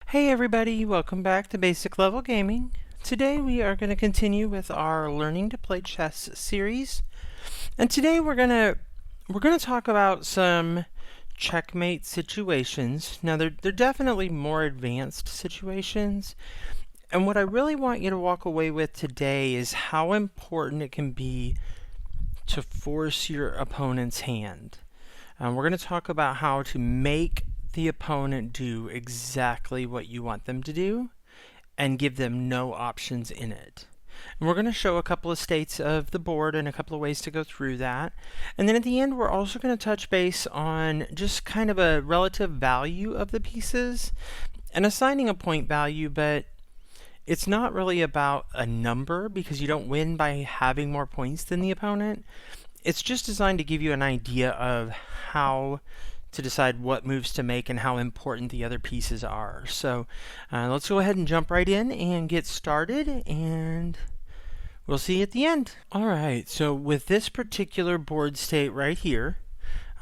Hey everybody, welcome back to Basic Level Gaming. Today we are going to continue with our Learning to Play Chess series. And today we're going to talk about some checkmate situations. Now they're definitely more advanced situations. And what I really want you to walk away with today is how important it can be to force your opponent's hand. We're going to talk about how to make the opponent do exactly what you want them to do and give them no options in it. And we're going to show a couple of states of the board and a couple of ways to go through that. And then at the end, we're also going to touch base on just kind of a relative value of the pieces and assigning a point value, but it's not really about a number because you don't win by having more points than the opponent. It's just designed to give you an idea of how to decide what moves to make and how important the other pieces are. So let's go ahead and jump right in and get started, and we'll see you at the end. Alright, so with this particular board state right here,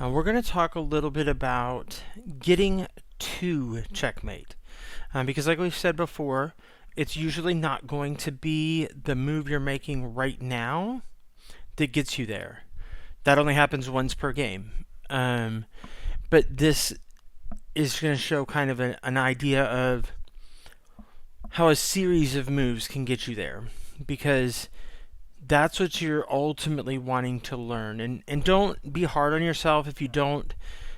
we're going to talk a little bit about getting to checkmate. Because like we've said before, it's usually not going to be the move you're making right now that gets you there. That only happens once per game. But this is going to show kind of an idea of how a series of moves can get you there, because that's what you're ultimately wanting to learn. And don't be hard on yourself if you don't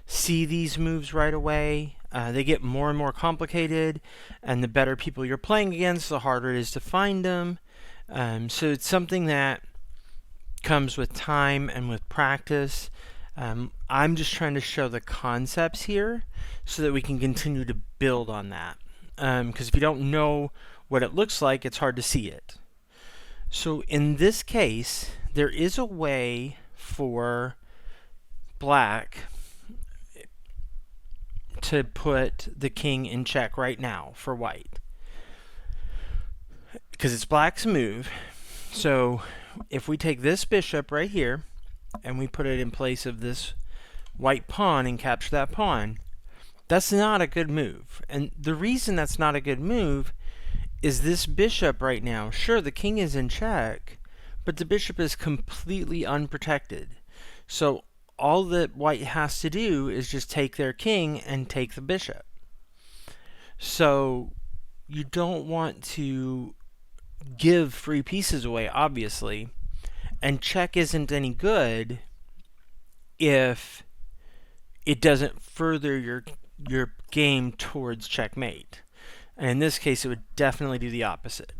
see these moves right away. They get more and more complicated, and the better people you're playing against, the harder it is to find them. So it's something that comes with time and with practice. I'm just trying to show the concepts here so that we can continue to build on that. Because if you don't know what it looks like, it's hard to see it. So in this case, there is a way for black to put the king in check right now for white, because it's black's move. So if we take this bishop right here and we put it in place of this white pawn and capture that pawn, that's not a good move. And the reason that's not a good move is this bishop right now, sure, the king is in check, but the bishop is completely unprotected. So all that white has to do is just take their king and take the bishop. So you don't want to give free pieces away, obviously, and check isn't any good if it doesn't further your game towards checkmate. And in this case, it would definitely do the opposite.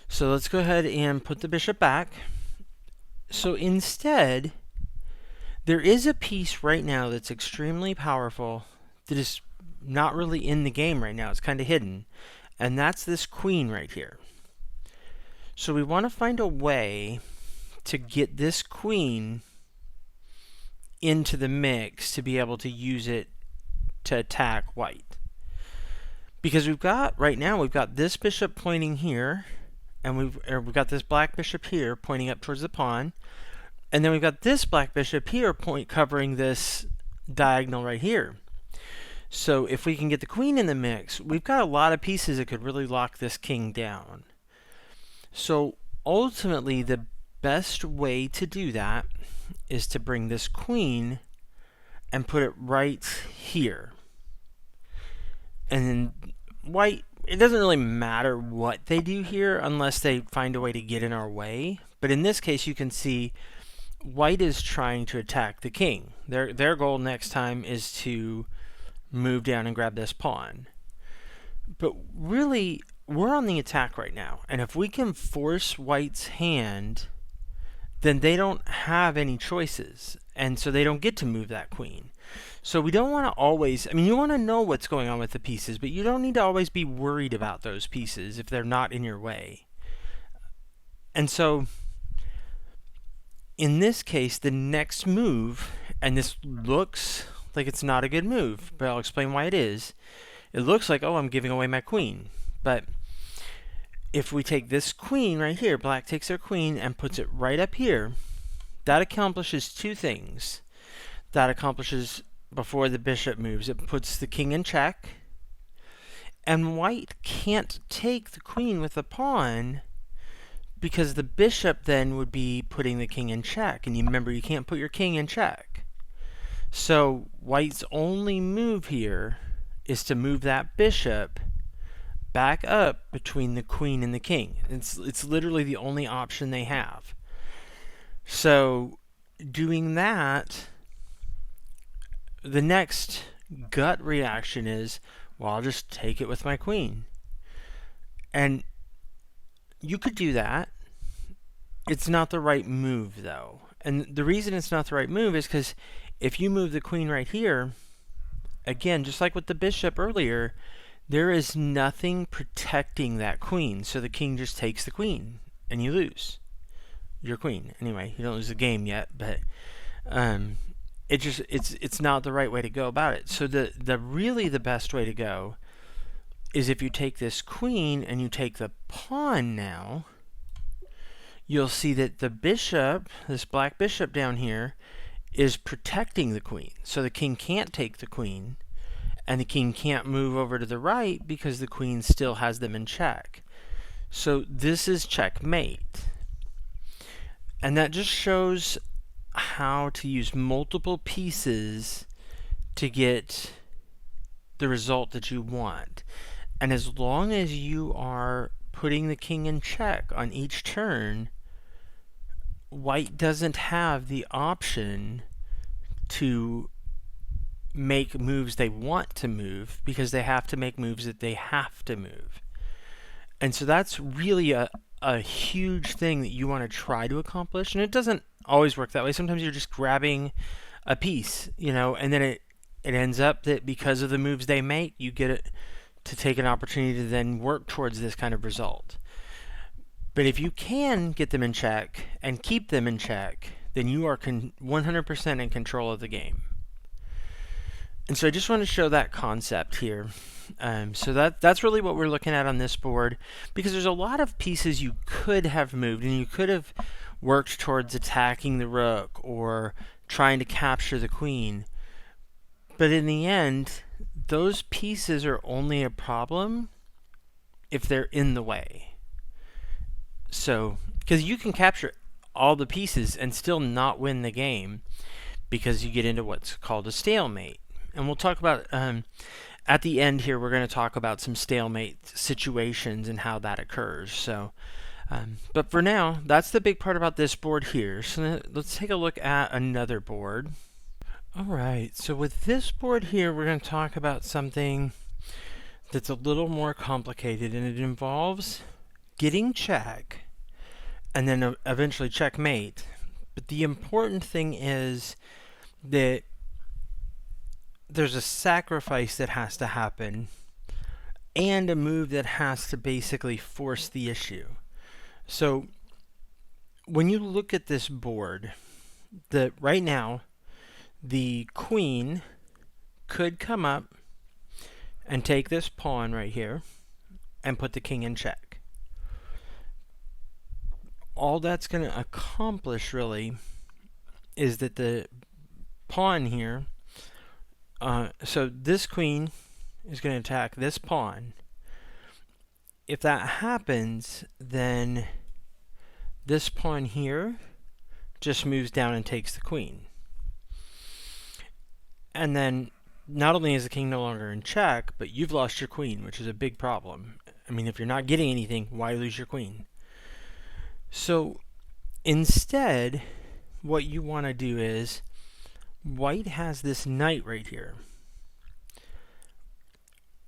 So let's go ahead and put the bishop back. So instead, there is a piece right now that's extremely powerful that is not really in the game right now. It's kind of hidden. And that's this queen right here. So we want to find a way to get this queen into the mix to be able to use it to attack white. Because we've got this bishop pointing here, and we've got this black bishop here pointing up towards the pawn, and then we've got this black bishop here covering this diagonal right here. So if we can get the queen in the mix, we've got a lot of pieces that could really lock this king down. So ultimately, the best way to do that is to bring this queen and put it right here. And then white, it doesn't really matter what they do here unless they find a way to get in our way. But in this case, you can see white is trying to attack the king. Their goal next time is to move down and grab this pawn. But really, we're on the attack right now, and if we can force white's hand, then they don't have any choices, and so they don't get to move that queen. So we don't want to always, you want to know what's going on with the pieces, but you don't need to always be worried about those pieces if they're not in your way. And so in this case, the next move, and this looks like it's not a good move, but I'll explain why it is. It looks like, oh, I'm giving away my queen. But if we take this queen right here, black takes their queen and puts it right up here, that accomplishes two things. That accomplishes, before the bishop moves, it puts the king in check, And white can't take the queen with the pawn because the bishop then would be putting the king in check. And you remember, you can't put your king in check. So white's only move here is to move that bishop back up between the queen and the king. It's literally the only option they have. So doing that, the next gut reaction is, well, I'll just take it with my queen. And you could do that. It's not the right move, though. And the reason it's not the right move is because if you move the queen right here, again, just like with the bishop earlier, there is nothing protecting that queen. So the king just takes the queen, and you lose your queen. Anyway, you don't lose the game yet, but it's not the right way to go about it. So the really the best way to go is if you take this queen and you take the pawn now, you'll see that the bishop, this black bishop down here, is protecting the queen. So the king can't take the queen, and the king can't move over to the right because the queen still has them in check. So this is checkmate. And that just shows how to use multiple pieces to get the result that you want. And as long as you are putting the king in check on each turn, white doesn't have the option to make moves they want to move because they have to make moves that they have to move. And so that's really a huge thing that you want to try to accomplish. And it doesn't always work that way. Sometimes you're just grabbing a piece, and then it ends up that because of the moves they make, you get it to take an opportunity to then work towards this kind of result. But if you can get them in check and keep them in check, then you are 100% in control of the game. And so I just want to show that concept here. So that's really what we're looking at on this board, because there's a lot of pieces you could have moved, and you could have worked towards attacking the rook or trying to capture the queen. But in the end, those pieces are only a problem if they're in the way. So, because you can capture all the pieces and still not win the game because you get into what's called a stalemate. And we'll talk about, at the end here, we're going to talk about some stalemate situations and how that occurs. So, but for now, that's the big part about this board here. So let's take a look at another board. Alright, so with this board here, we're going to talk about something that's a little more complicated, and it involves getting check and then eventually checkmate. But the important thing is that there's a sacrifice that has to happen and a move that has to basically force the issue. So when you look at this board, right now, the queen could come up and take this pawn right here and put the king in check. All that's going to accomplish really is that the pawn here, so this queen is going to attack this pawn. If that happens, then this pawn here just moves down and takes the queen. And then not only is the king no longer in check, but you've lost your queen, which is a big problem. I mean, if you're not getting anything, why lose your queen? So instead, what you want to do is, white has this knight right here.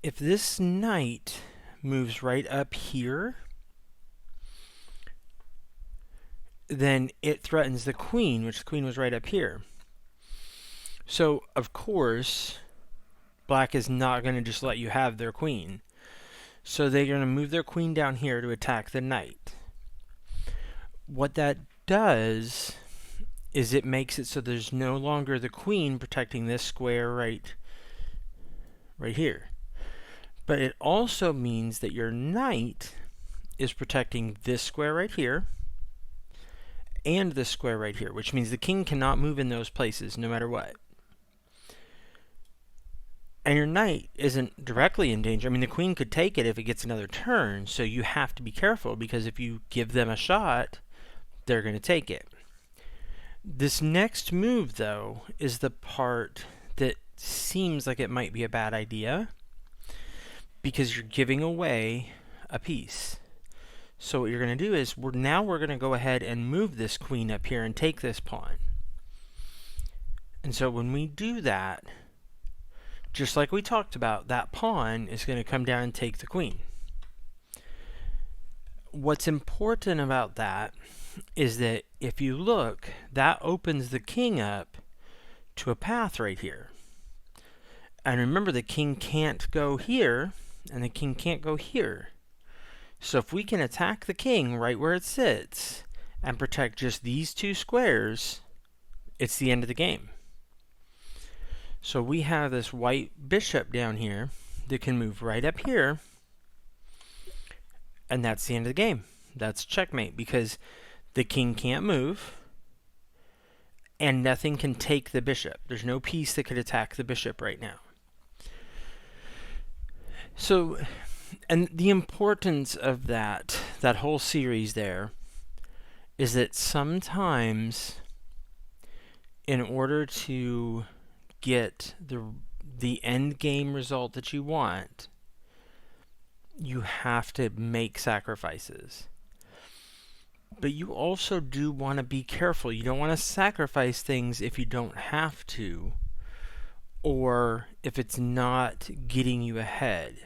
If this knight moves right up here, then it threatens the queen, which the queen was right up here. So, of course, black is not going to just let you have their queen. So they're going to move their queen down here to attack the knight. What that does is it makes it so there's no longer the queen protecting this square right here. But it also means that your knight is protecting this square right here and this square right here, which means the king cannot move in those places no matter what. And your knight isn't directly in danger. I mean, the queen could take it if it gets another turn, so you have to be careful, because if you give them a shot, they're going to take it. This next move, though, is the part that seems like it might be a bad idea, because you're giving away a piece. So what you're going to do is, we're going to go ahead and move this queen up here and take this pawn. And so when we do that, just like we talked about, that pawn is going to come down and take the queen. What's important about that is that if you look, that opens the king up to a path right here. And remember, the king can't go here, and the king can't go here. So if we can attack the king right where it sits and protect just these two squares, it's the end of the game. So we have this white bishop down here that can move right up here, and that's the end of the game. That's checkmate, because the king can't move, and nothing can take the bishop. There's no piece that could attack the bishop right now. So, and the importance of that whole series there is that sometimes, in order to get the end game result that you want, you have to make sacrifices. But you also do want to be careful. You don't want to sacrifice things if you don't have to, or if it's not getting you ahead.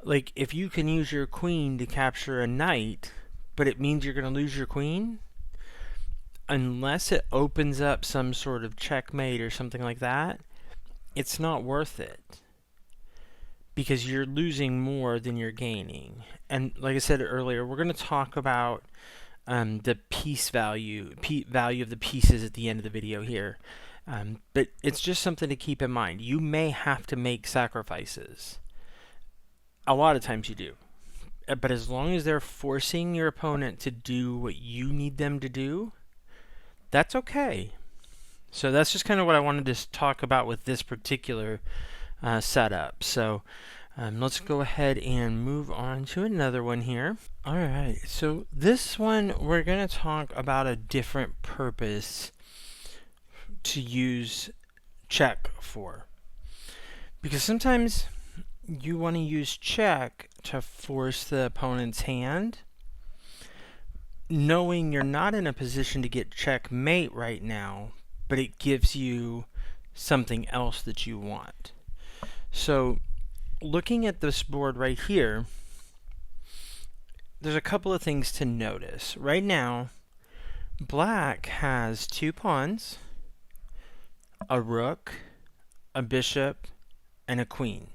Like, if you can use your queen to capture a knight, but it means you're going to lose your queen, unless it opens up some sort of checkmate or something like that, it's not worth it, because you're losing more than you're gaining. And like I said earlier, we're going to talk about the piece value of the pieces at the end of the video here. But it's just something to keep in mind. You may have to make sacrifices. A lot of times you do. But as long as they're forcing your opponent to do what you need them to do, that's okay. So that's just kind of what I wanted to talk about with this particular setup. So let's go ahead and move on to another one here. Alright, so this one we're going to talk about a different purpose to use check for. Because sometimes you want to use check to force the opponent's hand, knowing you're not in a position to get checkmate right now, but it gives you something else that you want. So, looking at this board right here, there's a couple of things to notice. Right now, black has two pawns, a rook, a bishop, and a queen.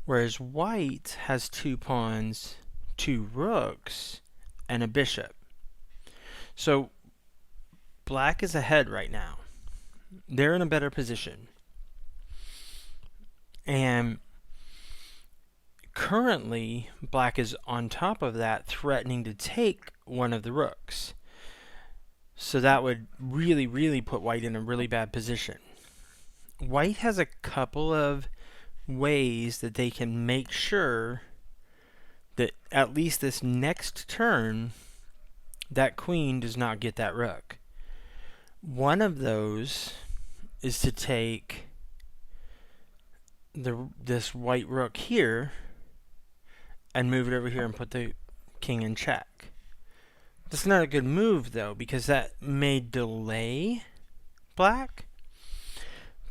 Whereas white has two pawns, two rooks, and a bishop. So black is ahead right now. They're in a better position. And currently, black is on top of that, threatening to take one of the rooks. So that would really, really put white in a really bad position. White has a couple of ways that they can make sure that at least this next turn, that queen does not get that rook. One of those is to take this white rook here and move it over here and put the king in check. That's not a good move, though, because that may delay black.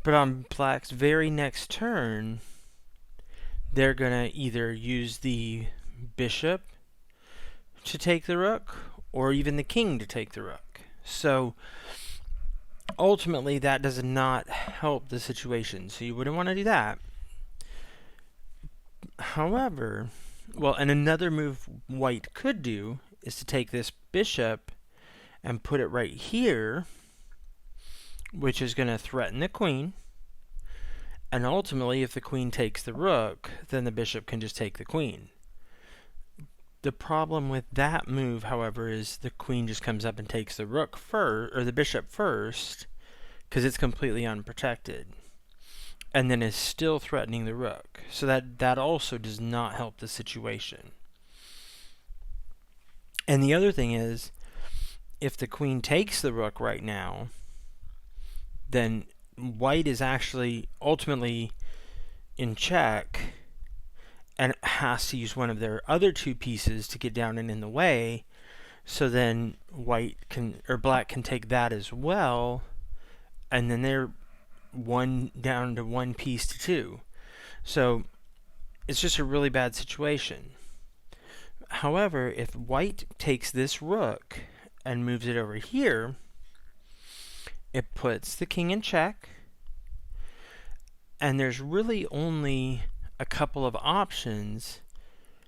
But on black's very next turn, they're going to either use the bishop to take the rook, or even the king to take the rook. So ultimately, that does not help the situation. So you wouldn't want to do that. However, well, and another move white could do is to take this bishop and put it right here, which is going to threaten the queen. And ultimately, if the queen takes the rook, then the bishop can just take the queen. The problem with that move, however, is the queen just comes up and takes the rook first, or the bishop first, because it's completely unprotected. and then is still threatening the rook. So that also does not help the situation. And the other thing is, if the queen takes the rook right now, then white is actually ultimately in check and has to use one of their other two pieces to get down and in the way. So then black can take that as well, and then they're down to one piece to two. So it's just a really bad situation. However, if white takes this rook and moves it over here, it puts the king in check, and there's really only a couple of options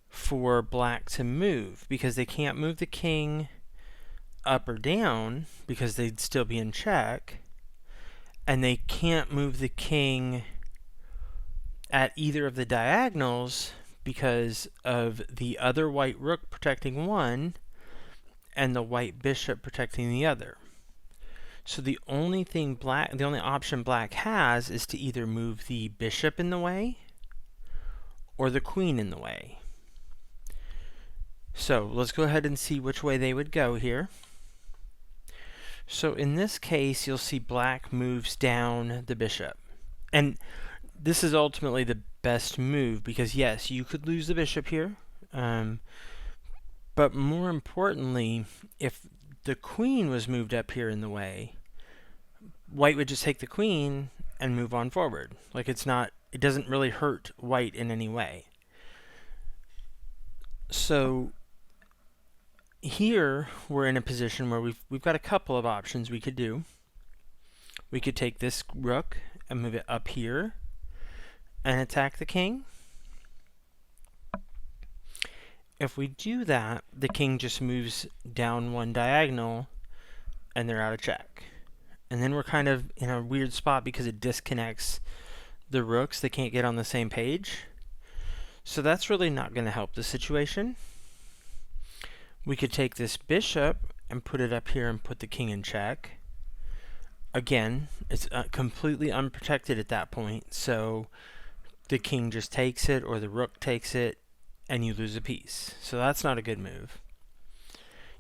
for black to move, because they can't move the king up or down because they'd still be in check, and they can't move the king at either of the diagonals because of the other white rook protecting one and the white bishop protecting the other. So the only option black has is to either move the bishop in the way or the queen in the way. So let's go ahead and see which way they would go here. So in this case, you'll see black moves down the bishop. And this is ultimately the best move, because yes, you could lose the bishop here, but more importantly, if the queen was moved up here in the way, white would just take the queen and move on forward. Like, it doesn't really hurt white in any way. So here we're in a position where we've got a couple of options we could do. We could take this rook and move it up here and attack the king. If we do that, the king just moves down one diagonal and they're out of check. And then we're kind of in a weird spot because it disconnects the rooks. They can't get on the same page. So that's really not going to help the situation. We could take this bishop and put it up here and put the king in check. Again, it's completely unprotected at that point, so the king just takes it or the rook takes it and you lose a piece. So that's not a good move.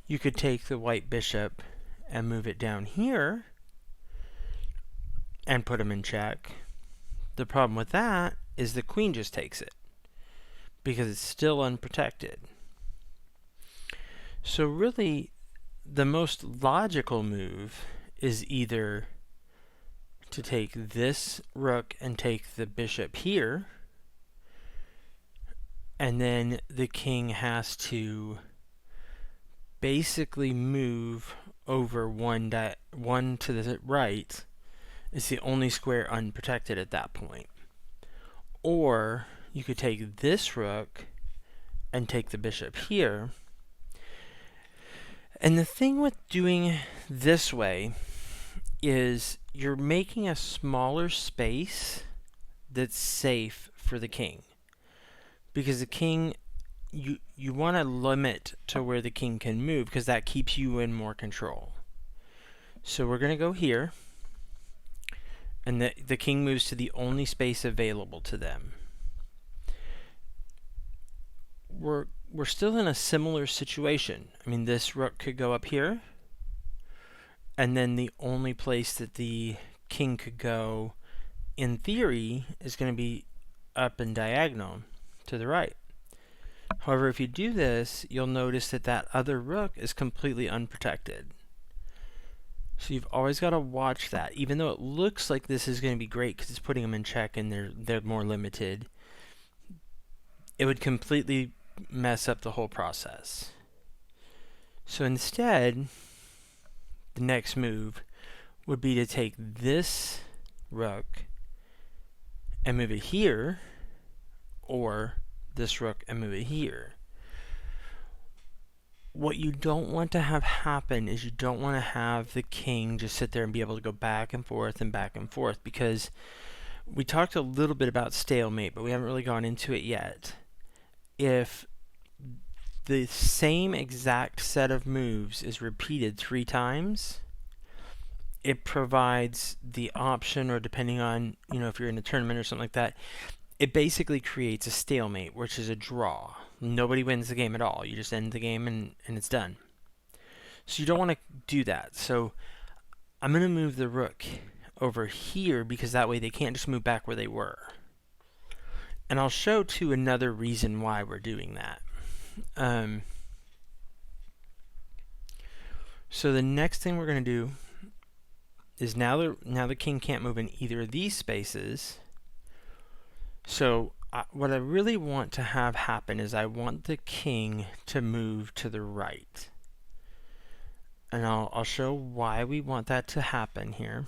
You could take the white bishop and move it down here and put him in check. The problem with that is the queen just takes it because it's still unprotected. So really, the most logical move is either to take this rook and take the bishop here, and then the king has to basically move over one to the right. It's the only square unprotected at that point. Or you could take this rook and take the bishop here. And the thing with doing this way is you're making a smaller space that's safe for the king. Because the king, you want to limit to where the king can move, because that keeps you in more control. So we're going to go here, and the king moves to the only space available to them. We're still in a similar situation. I mean, this rook could go up here, and then the only place that the king could go, in theory, is going to be up and diagonal to the right. However, if you do this, you'll notice that that other rook is completely unprotected. So you've always got to watch that. Even though it looks like this is going to be great because it's putting them in check and they're more limited, it would completely mess up the whole process. So instead, the next move would be to take this rook and move it here, or this rook and move it here. What you don't want to have happen is you don't want to have the king just sit there and be able to go back and forth, because we talked a little bit about stalemate, but we haven't really gone into it yet. If the same exact set of moves is repeated 3 times, it provides the option, or depending on, if you're in a tournament or something like that, it basically creates a stalemate, which is a draw. Nobody wins the game at all. You just end the game and it's done. So you don't want to do that. So I'm going to move the rook over here because that way they can't just move back where they were. And I'll show too another reason why we're doing that. So the next thing we're going to do is now the king can't move in either of these spaces. So what I really want to have happen is I want the king to move to the right. And I'll show why we want that to happen here.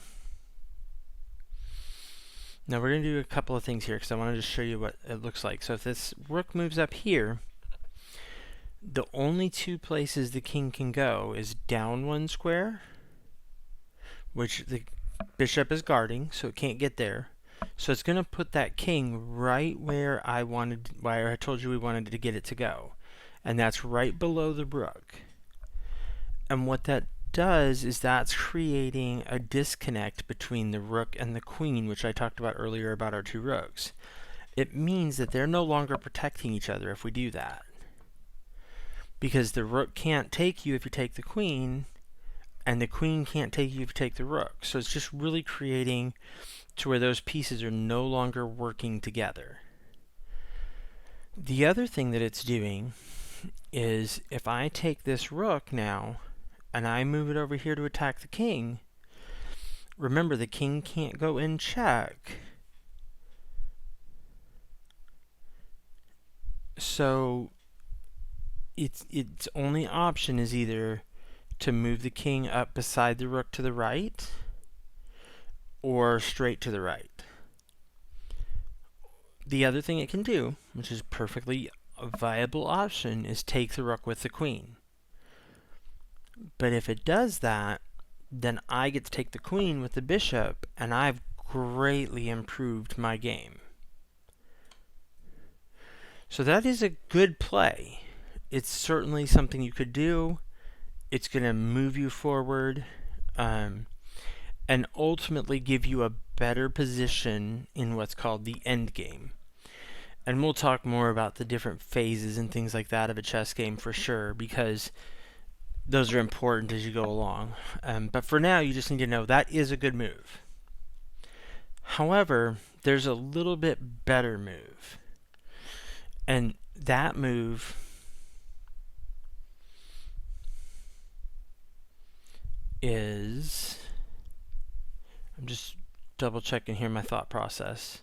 Now we're going to do a couple of things here because I wanted to show you what it looks like. So if this rook moves up here, the only two places the king can go is down one square, which the bishop is guarding, so it can't get there. So it's going to put that king right where I told you we wanted to get it to go. And that's right below the rook. And what that does is that's creating a disconnect between the rook and the queen, which I talked about earlier about our two rooks. It means that they're no longer protecting each other if we do that. Because the rook can't take you if you take the queen, and the queen can't take you if you take the rook. So it's just really creating to where those pieces are no longer working together. The other thing that it's doing is if I take this rook now and I move it over here to attack the king, remember the king can't go in check. So its only option is either to move the king up beside the rook to the right or straight to the right. The other thing it can do, which is perfectly a viable option, is take the rook with the queen. But if it does that, then I get to take the queen with the bishop, and I've greatly improved my game. So that is a good play. It's certainly something you could do. It's going to move you forward and ultimately give you a better position in what's called the end game. And we'll talk more about the different phases and things like that of a chess game for sure, because those are important as you go along. But for now, you just need to know that is a good move. However, there's a little bit better move. And that move is, I'm just double checking here my thought process.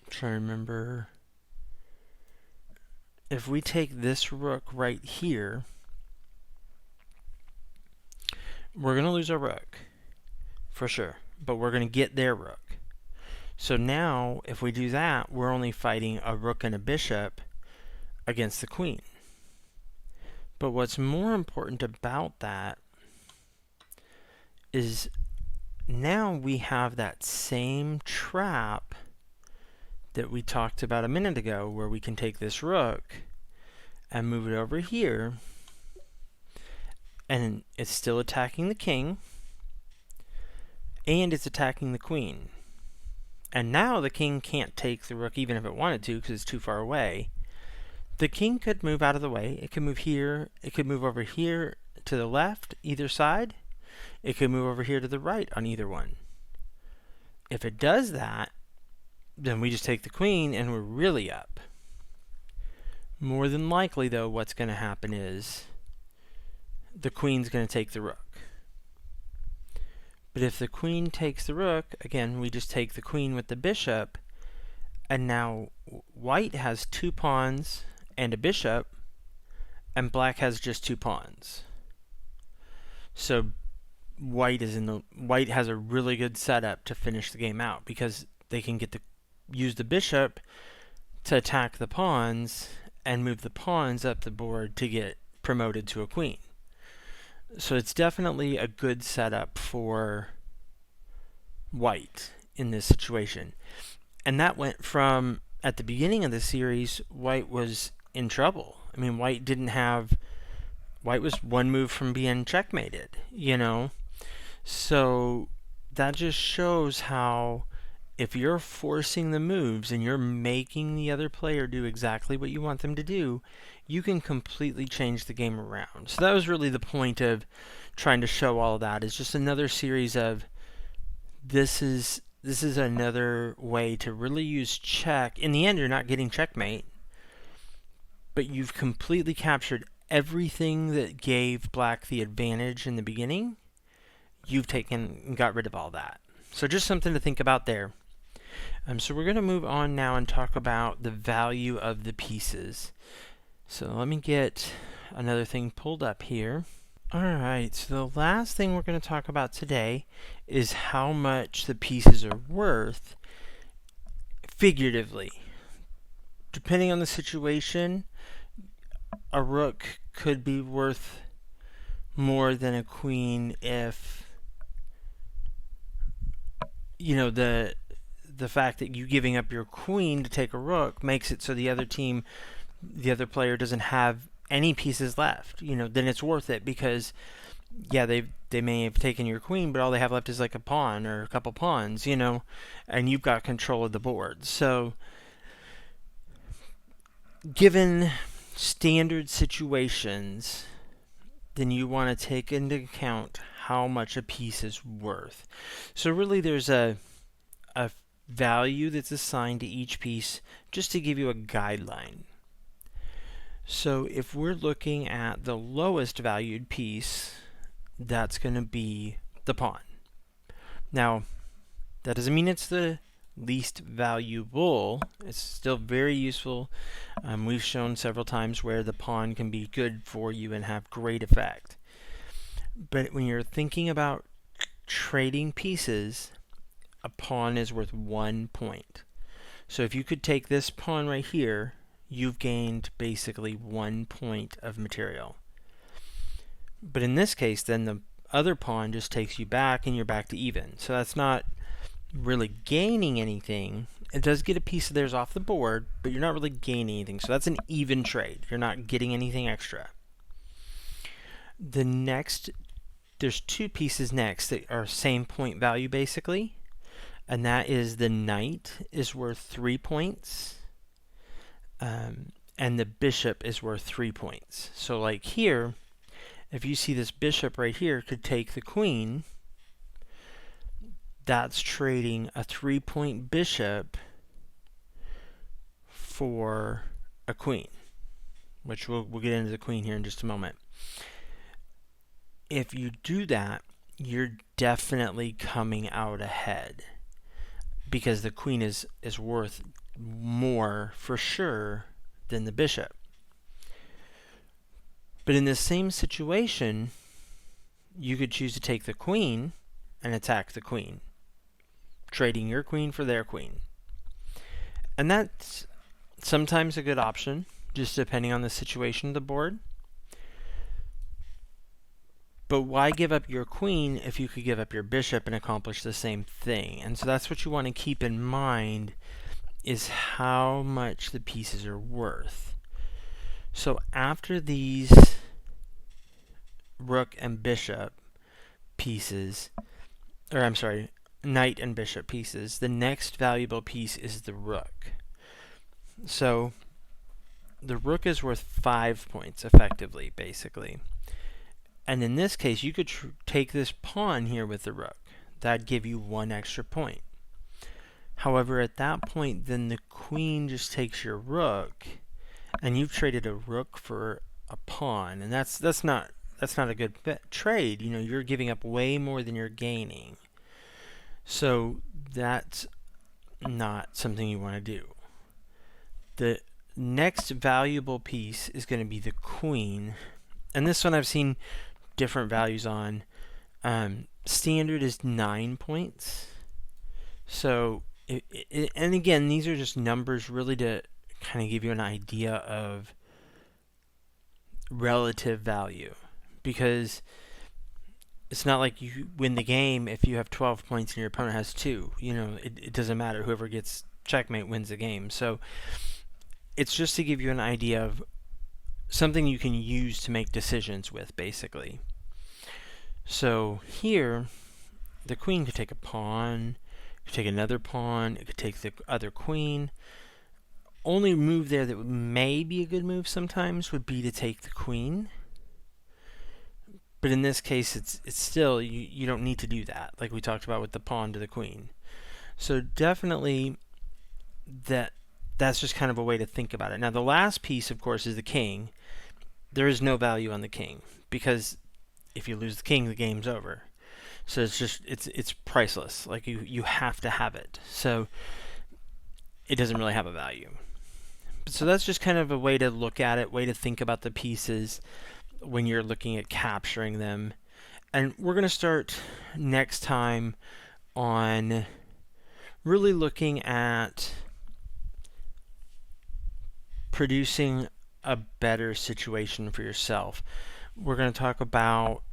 I'm trying to remember. If we take this rook right here, we're going to lose our rook for sure, but we're going to get their rook. So now, if we do that, we're only fighting a rook and a bishop against the queen. But what's more important about that is now we have that same trap that we talked about a minute ago, where we can take this rook and move it over here, and it's still attacking the king, and it's attacking the queen. And now the king can't take the rook even if it wanted to, because it's too far away. The king could move out of the way. It could move here. It could move over here to the left, either side. It could move over here to the right on either one. If it does that, then we just take the queen and we're really up. More than likely, though, what's going to happen is the queen's going to take the rook. But if the queen takes the rook, again, we just take the queen with the bishop, and now white has 2 pawns and a bishop, and black has just 2 pawns. So white has a really good setup to finish the game out, because they can use the bishop to attack the pawns and move the pawns up the board to get promoted to a queen. So it's definitely a good setup for white in this situation. And that went from, at the beginning of the series, white was in trouble. I mean, white didn't have white was one move from being checkmated, you know? So that just shows how if you're forcing the moves and you're making the other player do exactly what you want them to do, you can completely change the game around. So that was really the point of trying to show all of that. It's just another series of this is another way to really use check. In the end, you're not getting checkmate, but you've completely captured everything that gave black the advantage in the beginning. You've taken and got rid of all that. So just something to think about there. So we're going to move on now and talk about the value of the pieces. So let me get another thing pulled up here. Alright, so the last thing we're going to talk about today is how much the pieces are worth figuratively. Depending on the situation, a rook could be worth more than a queen if, you know, the fact that you giving up your queen to take a rook makes it so the other player doesn't have any pieces left. You know, then it's worth it because, yeah, they may have taken your queen, but all they have left is like a pawn or a couple pawns, you know, and you've got control of the board. So, given standard situations, then you want to take into account how much a piece is worth. So really there's a value that's assigned to each piece just to give you a guideline. So if we're looking at the lowest valued piece, that's going to be the pawn. Now, that doesn't mean it's the least valuable. It's still very useful. We've shown several times where the pawn can be good for you and have great effect. But when you're thinking about trading pieces, a pawn is worth 1 point. So if you could take this pawn right here, you've gained basically 1 point of material. But in this case, then the other pawn just takes you back and you're back to even. So that's not really gaining anything. It does get a piece of theirs off the board, but you're not really gaining anything. So that's an even trade. You're not getting anything extra. There's two pieces next that are same point value basically. And that is the knight is worth 3 points. And the bishop is worth 3 points. So like here, if you see this bishop right here could take the queen, that's trading a 3-point bishop for a queen, which we'll get into the queen here in just a moment. If you do that, you're definitely coming out ahead because the queen is worth more for sure than the bishop. But in the same situation, you could choose to take the queen and attack the queen, trading your queen for their queen. And that's sometimes a good option, just depending on the situation of the board. But why give up your queen if you could give up your bishop and accomplish the same thing? And so that's what you want to keep in mind, is how much the pieces are worth. So after these rook and bishop pieces, or I'm sorry, knight and bishop pieces, the next valuable piece is the rook. So the rook is worth 5 points effectively, basically. And in this case, you could take this pawn here with the rook. That'd give you 1 extra point. However, at that point, then the queen just takes your rook, and you've traded a rook for a pawn, and that's not a good trade. You know, you're giving up way more than you're gaining. So that's not something you want to do. The next valuable piece is going to be the queen, and this one I've seen different values on. Standard is 9 points. So, and again, these are just numbers really to kind of give you an idea of relative value, because it's not like you win the game if you have 12 points and your opponent has 2. You know, it doesn't matter. Whoever gets checkmate wins the game. So it's just to give you an idea of something you can use to make decisions with, basically. So here, the queen could take a pawn, could take another pawn, it could take the other queen. Only move there that may be a good move sometimes would be to take the queen. But in this case, it's still, you don't need to do that, like we talked about with the pawn to the queen. So definitely that's just kind of a way to think about it. Now the last piece, of course, is the king. There is no value on the king, because if you lose the king, the game's over. So it's priceless. Like you have to have it. So it doesn't really have a value. So that's just kind of a way to look at it, way to think about the pieces when you're looking at capturing them. And we're going to start next time on really looking at producing a better situation for yourself. We're going to talk about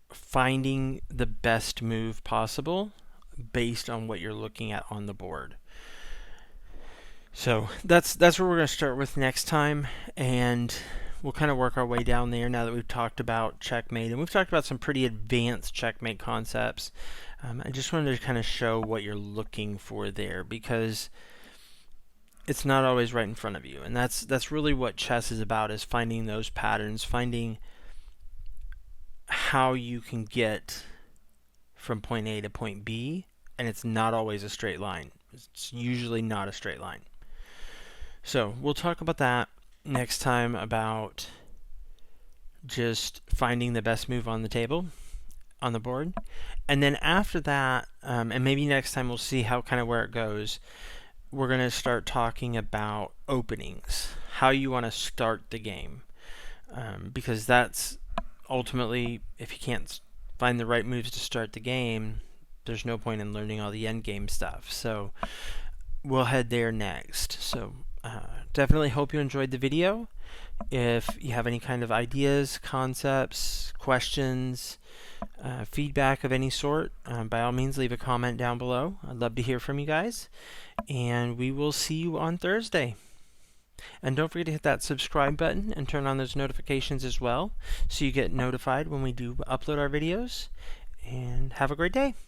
finding the best move possible based on what you're looking at on the board. So that's what we're going to start with next time, and we'll kind of work our way down there now that we've talked about checkmate, and we've talked about some pretty advanced checkmate concepts. I just wanted to kind of show what you're looking for there, because it's not always right in front of you, and that's really what chess is about, is finding those patterns, finding how you can get from point A to point B, and it's not always a straight line. It's usually not a straight line. So we'll talk about that next time, about just finding the best move on the table, on the board. And then after that, and maybe next time we'll see how kind of where it goes, we're going to start talking about openings, how you want to start the game, because that's ultimately, if you can't find the right moves to start the game, there's no point in learning all the end game stuff. So we'll head there next. So definitely hope you enjoyed the video. If you have any kind of ideas, concepts, questions, feedback of any sort, by all means leave a comment down below. I'd love to hear from you guys, and we will see you on Thursday. And don't forget to hit that subscribe button and turn on those notifications as well, so you get notified when we do upload our videos. And have a great day.